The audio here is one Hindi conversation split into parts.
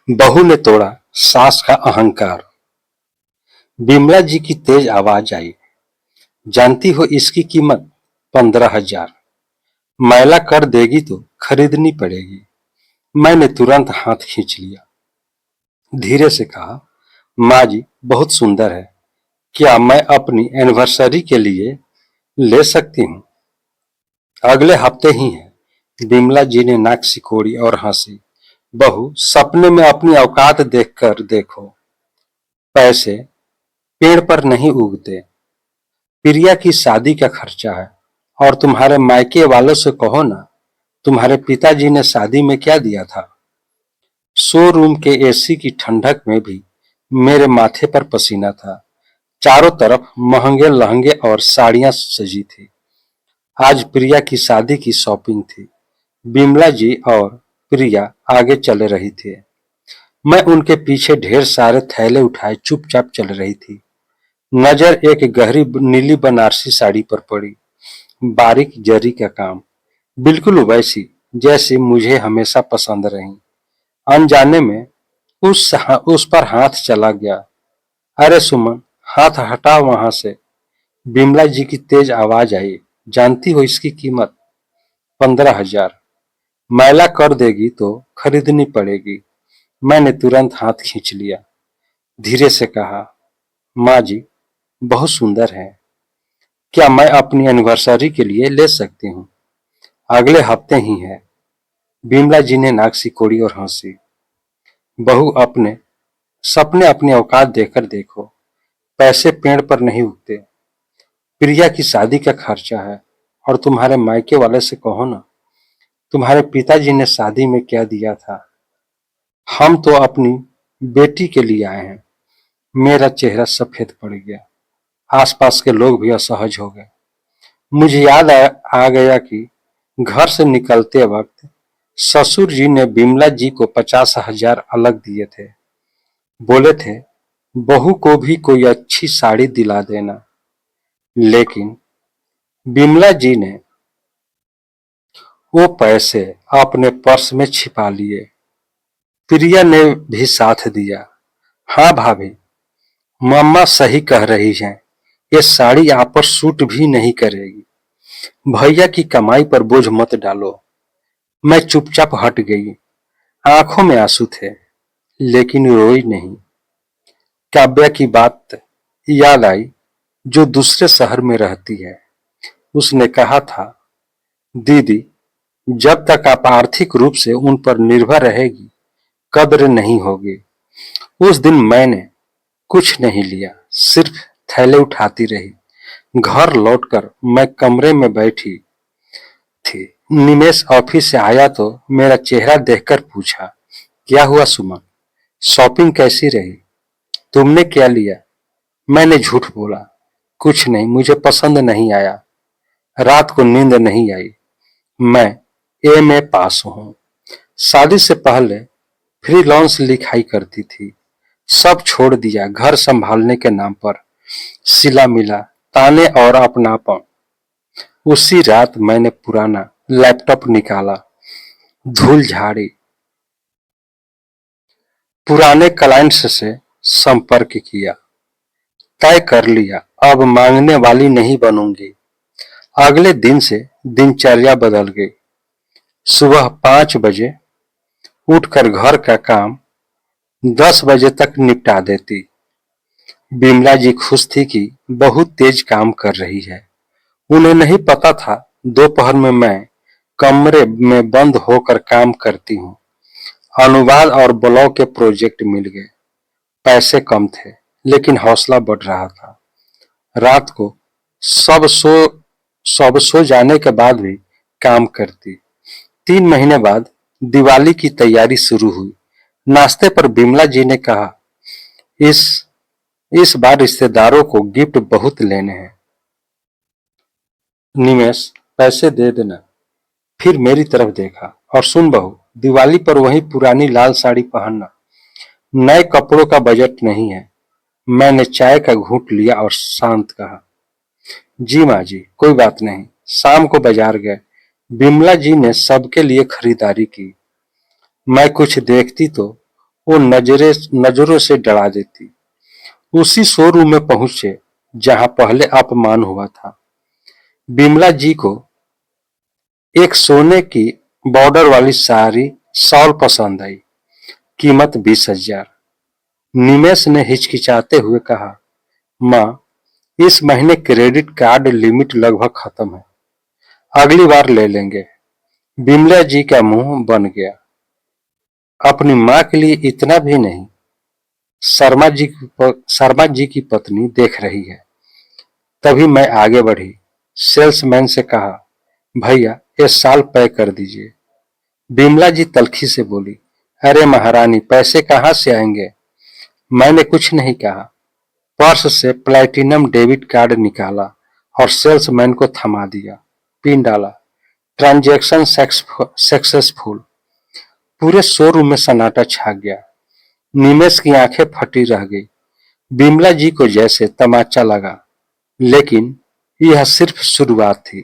बहू ने तोड़ा सास का अहंकार। बिमला जी की तेज आवाज आई, जानती हो इसकी कीमत 15,000। मैला कर देगी तो खरीदनी पड़ेगी। मैंने तुरंत हाथ खींच लिया, धीरे से कहा, माँ जी बहुत सुंदर है, क्या मैं अपनी एनिवर्सरी के लिए ले सकती हूँ? अगले हफ्ते ही है। बिमला जी ने नाक सिकोड़ी और हंसी। बहू, सपने में अपनी औकात देखकर देखो। पैसे पेड़ पर नहीं उगते। प्रिया की शादी का खर्चा है। और तुम्हारे मायके वालों से कहो ना, तुम्हारे पिताजी ने शादी में क्या दिया था। शोरूम के एसी की ठंडक में भी मेरे माथे पर पसीना था। चारों तरफ महंगे लहंगे और साड़ियां सजी थी। आज प्रिया की शादी की शॉपिंग थी। बिमला जी और प्रिया आगे चल रही थी। मैं उनके पीछे ढेर सारे थैले उठाए चुपचाप चल रही थी। नजर एक गहरी नीली बनारसी साड़ी पर पड़ी। बारीक जरी का काम, बिल्कुल वैसी जैसी मुझे हमेशा पसंद रही। अनजाने में उस पर हाथ चला गया। अरे सुमन, हाथ हटा वहां से। बिमला जी की तेज आवाज आई, जानती हो इसकी कीमत 15,000। मैला कर देगी तो खरीदनी पड़ेगी। मैंने तुरंत हाथ खींच लिया, धीरे से कहा, माँ जी बहुत सुंदर है, क्या मैं अपनी एनिवर्सरी के लिए ले सकती हूँ? अगले हफ्ते ही है। बिमला जी ने नाक सिकोड़ी और हंसी। बहू, अपने सपने अपनी औकात देखकर देखो। पैसे पेड़ पर नहीं उगते। प्रिया की शादी का खर्चा है। और तुम्हारे मायके वाले से कहो ना, तुम्हारे पिताजी ने शादी में क्या दिया था। हम तो अपनी बेटी के लिए आए हैं। मेरा चेहरा सफेद पड़ गया। आसपास के लोग भी असहज हो गए। मुझे याद आ गया कि घर से निकलते वक्त ससुर जी ने बिमला जी को 50,000 अलग दिए थे। बोले थे, बहू को भी कोई अच्छी साड़ी दिला देना। लेकिन बिमला जी ने वो पैसे अपने पर्स में छिपा लिए। प्रिया ने भी साथ दिया। हाँ भाभी, मम्मा सही कह रही हैं, ये साड़ी आप पर सूट भी नहीं करेगी। भैया की कमाई पर बोझ मत डालो। मैं चुपचाप हट गई। आंखों में आंसू थे, लेकिन रोई नहीं। काव्या की बात याद आई, जो दूसरे शहर में रहती है। उसने कहा था, दीदी, जब तक आप आर्थिक रूप से उन पर निर्भर रहेगी, कद्र नहीं होगी। उस दिन मैंने कुछ नहीं लिया, सिर्फ थैले उठाती रही। घर लौटकर मैं कमरे में बैठी थी। निमेश ऑफिस से आया तो मेरा चेहरा देखकर पूछा, क्या हुआ सुमन, शॉपिंग कैसी रही? तुमने क्या लिया? मैंने झूठ बोला, कुछ नहीं, मुझे पसंद नहीं आया। रात को नींद नहीं आई। मैं एमए पास हूँ। शादी से पहले फ्रीलांस लिखाई करती थी। सब छोड़ दिया घर संभालने के नाम पर। सिला मिला, ताने और अपनापन। उसी रात मैंने पुराना लैपटॉप निकाला, धूल झाड़ी, पुराने क्लाइंट्स से संपर्क किया, तय कर लिया अब मांगने वाली नहीं बनूंगी। अगले दिन से दिनचर्या बदल गई। सुबह 5 बजे उठकर घर का काम 10 बजे तक निपटा देती। बिमला जी खुश थी कि बहुत तेज काम कर रही है। उन्हें नहीं पता था दोपहर में मैं कमरे में बंद होकर काम करती हूँ। अनुवाद और ब्लॉग के प्रोजेक्ट मिल गए। पैसे कम थे, लेकिन हौसला बढ़ रहा था। रात को सब सो सब सो जाने के बाद भी काम करती। 3 महीने बाद दिवाली की तैयारी शुरू हुई। नाश्ते पर बिमला जी ने कहा, इस इस बार रिश्तेदारों को गिफ्ट बहुत लेने हैं। निमेश, पैसे दे देना। फिर मेरी तरफ देखा, और सुन बहू, दिवाली पर वही पुरानी लाल साड़ी पहनना। नए कपड़ों का बजट नहीं है। मैंने चाय का घूंट लिया और शांत कहा, जी माँ जी, कोई बात नहीं। शाम को बाजार गए। बिमला जी ने सबके लिए खरीदारी की। मैं कुछ देखती तो वो नजरों से डरा देती। उसी शोरूम में पहुंचे जहां पहले अपमान हुआ था। बिमला जी को एक सोने की बॉर्डर वाली साड़ी शॉल पसंद आई। कीमत 20,000। निमेश ने हिचकिचाते हुए कहा, माँ, इस महीने क्रेडिट कार्ड लिमिट लगभग खत्म है, अगली बार ले लेंगे। बिमला जी का मुंह बन गया। अपनी माँ के लिए इतना भी नहीं। शर्मा जी की पत्नी देख रही है। तभी मैं आगे बढ़ी, सेल्समैन से कहा, भैया ये साल पैक कर दीजिए। बिमला जी तल्खी से बोली, अरे महारानी, पैसे कहाँ से आएंगे? मैंने कुछ नहीं कहा। पर्स से प्लैटिनम डेबिट कार्ड निकाला और सेल्समैन को थमा दिया। पिन डाला। Transaction successful. पूरे शोरूम में सन्नाटा छा गया। निमेश की आंखें फटी रह गई। बिमला जी को जैसे तमाचा लगा, लेकिन यह सिर्फ शुरुआत थी।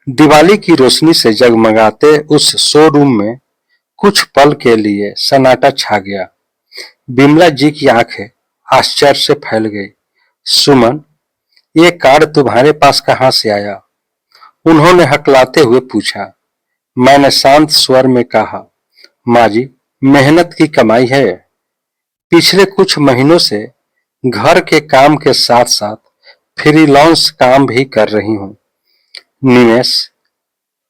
दिवाली की रोशनी से जगमगाते उस शोरूम में कुछ पल के लिए सन्नाटा छा गया। बिमला जी की आंखें आश्चर्य से फैल गई। सुमन, ये कार्ड तुम्हारे पास कहां से आया? उन्होंने हकलाते हुए पूछा। मैंने शांत स्वर में कहा, माँ जी, मेहनत की कमाई है। पिछले कुछ महीनों से घर के काम के साथ साथ फ्रीलांस काम भी कर रही हूँ। निमेश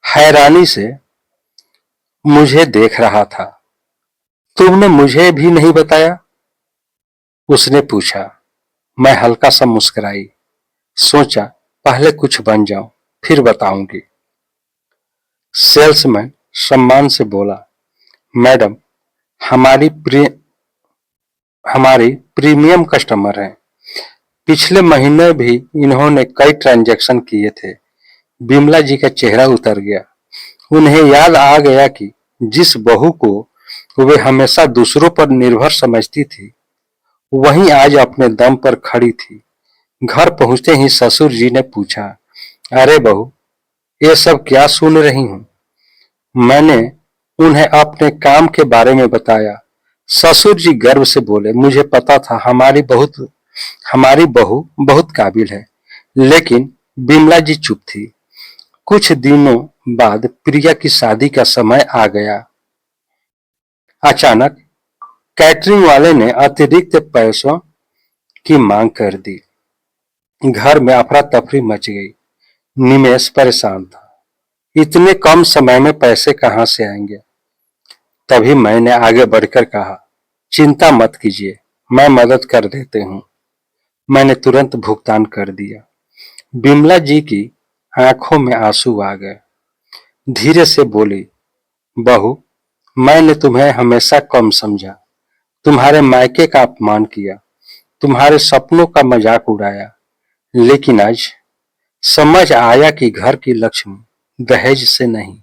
हैरानी से मुझे देख रहा था। तुमने मुझे भी नहीं बताया? उसने पूछा। मैं हल्का सा मुस्कुराई। सोचा पहले कुछ बन जाऊं, फिर बताऊंगी। सेल्समैन सम्मान से बोला, मैडम, हमारी प्रीमियम कस्टमर हैं। पिछले महीने भी इन्होंने कई ट्रांजैक्शन किए थे। बिमला जी का चेहरा उतर गया। उन्हें याद आ गया कि जिस बहू को वे हमेशा दूसरों पर निर्भर समझती थी, वहीं आज अपने दम पर खड़ी थी। घर पहुंचते ही ससुर जी ने पूछा, अरे बहू, ये सब क्या सुन रही हूँ? मैंने उन्हें अपने काम के बारे में बताया। ससुर जी गर्व से बोले, मुझे पता था हमारी बहू बहुत काबिल है। लेकिन बिमला जी चुप थी। कुछ दिनों बाद प्रिया की शादी का समय आ गया। अचानक कैटरिंग वाले ने अतिरिक्त पैसों की मांग कर दी। घर में अफरा तफरी मच गई। निमेश परेशान था। इतने कम समय में पैसे कहां से आएंगे? तभी मैंने आगे बढ़कर कहा, चिंता मत कीजिए, मैं मदद कर देते हूँ। मैंने तुरंत भुगतान कर दिया। बिमला जी की आंखों में आंसू आ गए। धीरे से बोली, बहू, मैंने तुम्हें हमेशा कम समझा, तुम्हारे मायके का अपमान किया, तुम्हारे सपनों का मजाक उड़ाया। लेकिन आज समझ आया कि घर की लक्ष्मी दहेज से नहीं,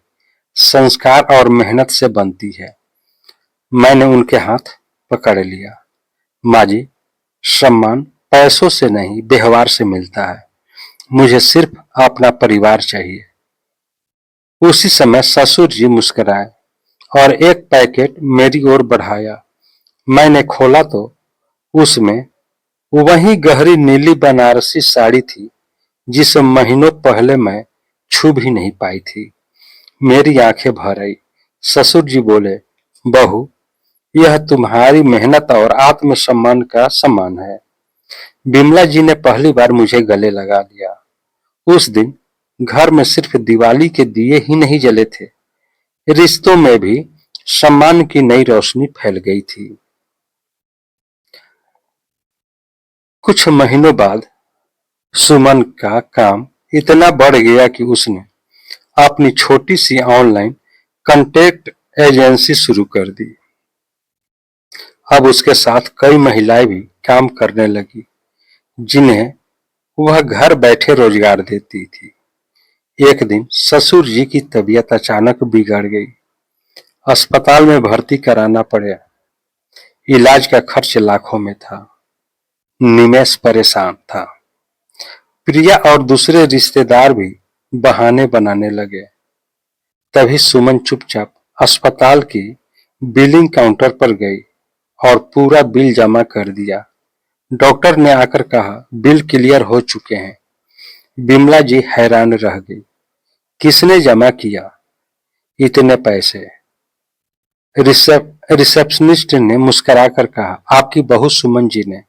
संस्कार और मेहनत से बनती है। मैंने उनके हाथ पकड़ लिया। माँ जी, सम्मान पैसों से नहीं, व्यवहार से मिलता है। मुझे सिर्फ अपना परिवार चाहिए। उसी समय ससुर जी मुस्कुराए और एक पैकेट मेरी ओर बढ़ाया। मैंने खोला तो उसमें वही गहरी नीली बनारसी साड़ी थी जिसे महीनों पहले मैं छू भी नहीं पाई थी। मेरी आंखें भर आई। ससुर जी बोले, बहू, यह तुम्हारी मेहनत और आत्मसम्मान का सम्मान है। बिमला जी ने पहली बार मुझे गले लगा लिया। उस दिन घर में सिर्फ दिवाली के दिए ही नहीं जले थे, रिश्तों में भी सम्मान की नई रोशनी फैल गई थी। कुछ महीनों बाद सुमन का काम इतना बढ़ गया कि उसने अपनी छोटी सी ऑनलाइन कंटेंट एजेंसी शुरू कर दी। अब उसके साथ कई महिलाएं भी काम करने लगी, जिन्हें वह घर बैठे रोजगार देती थी। एक दिन ससुर जी की तबीयत अचानक बिगड़ गई। अस्पताल में भर्ती कराना पड़ा। इलाज का खर्च लाखों में था। निमेश परेशान था। प्रिया और दूसरे रिश्तेदार भी बहाने बनाने लगे। तभी सुमन चुपचाप अस्पताल की बिलिंग काउंटर पर गई और पूरा बिल जमा कर दिया। डॉक्टर ने आकर कहा, बिल क्लियर हो चुके हैं। बिमला जी हैरान रह गई। किसने जमा किया इतने पैसे? रिसेप्शनिस्ट ने मुस्कुराकर कहा, आपकी बहू सुमन जी ने।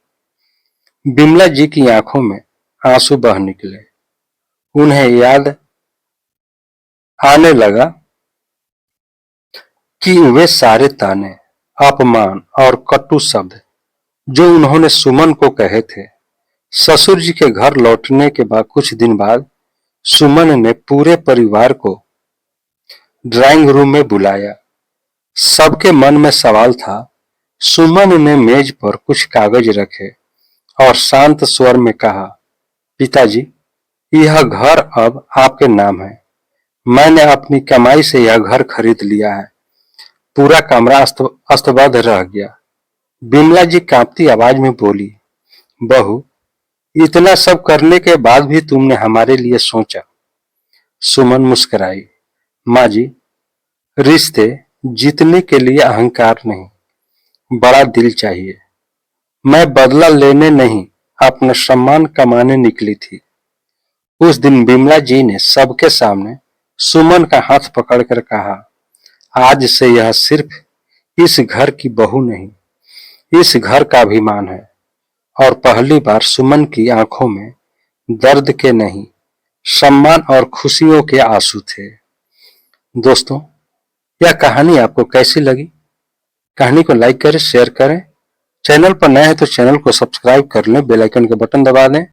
बिमला जी की आंखों में आंसू बह निकले। उन्हें याद आने लगा कि वे सारे ताने, अपमान और कटु शब्द जो उन्होंने सुमन को कहे थे। ससुर जी के घर लौटने के बाद कुछ दिन बाद सुमन ने पूरे परिवार को ड्राइंग रूम में बुलाया। सबके मन में सवाल था। सुमन ने मेज पर कुछ कागज रखे और शांत स्वर में कहा, पिताजी, यह घर अब आपके नाम है। मैंने अपनी कमाई से यह घर खरीद लिया है। पूरा कमरा अस्तव्यस्त रह गया। बिमला जी कांपती आवाज में बोली, बहू, इतना सब करने के बाद भी तुमने हमारे लिए सोचा? सुमन मुस्कुराई, माँ जी, रिश्ते जीतने के लिए अहंकार नहीं, बड़ा दिल चाहिए। मैं बदला लेने नहीं, अपना सम्मान कमाने निकली थी। उस दिन बिमला जी ने सबके सामने सुमन का हाथ पकड़कर कहा, आज से यह सिर्फ इस घर की बहू नहीं, इस घर का अभिमान है। और पहली बार सुमन की आंखों में दर्द के नहीं, सम्मान और खुशियों के आंसू थे। दोस्तों, यह कहानी आपको कैसी लगी? कहानी को लाइक करें, शेयर करें। चैनल पर नए हैं तो चैनल को सब्सक्राइब कर लें, बेल आइकन के बटन दबा दें